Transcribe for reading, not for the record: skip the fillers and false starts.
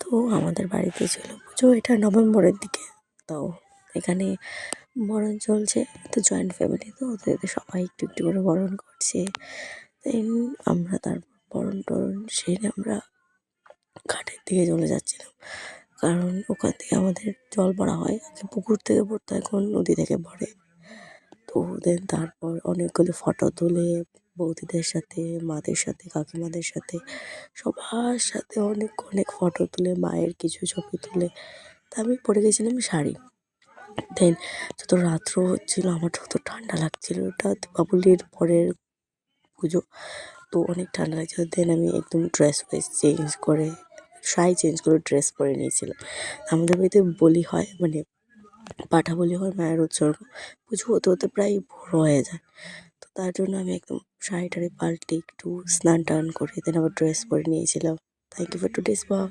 তো আমাদের বাড়িতে ছিল পুজো, এটা নভেম্বরের দিকে। তো এখানে বরণ চলছে, তো জয়েন্ট ফ্যামিলি, তো ওদের সবাই একটু একটু করে বরণ করছে। দেন আমরা তারপর বরণ টরণ সেরে আমরা ঘাটের দিকে চলে যাচ্ছিলাম, কারণ ওখান থেকে আমাদের জল ভরা হয়। আগে পুকুর থেকে পড়তো, এখন নদী থেকে পড়ে। তো দেন তারপর অনেকগুলো ফটো তুলে বৌদিদের সাথে, মাদের সাথে, কাকিমাদের সাথে, সবার সাথে অনেক অনেক ফটো তুলে, মায়ের কিছু ছবি তুলে। তা আমি পরে গেছিলাম শাড়ি। দেন যত রাত্র হচ্ছিল আমার যত ঠান্ডা লাগছিল, ওটা দীপাবলির পরের পুজো, তো অনেক ঠান্ডা লাগছিল। দেন আমি একদম ড্রেস ফ্রেস চেঞ্জ করে, শাড়ি চেঞ্জ করে ড্রেস পরে নিয়েছিলাম। আমাদের বাড়িতে বলি হয়, মানে পাঁঠা বলি হয়, মায়ের উৎসর্গ। পুজো হতে হতে প্রায় ভোর হয়ে যায়। তো তার জন্য আমি একদম শাড়ি টাড়ি পাল্টে একটু স্নান টান করে দেন আবার ড্রেস পরে নিয়েছিলাম। Thank you for today's blog.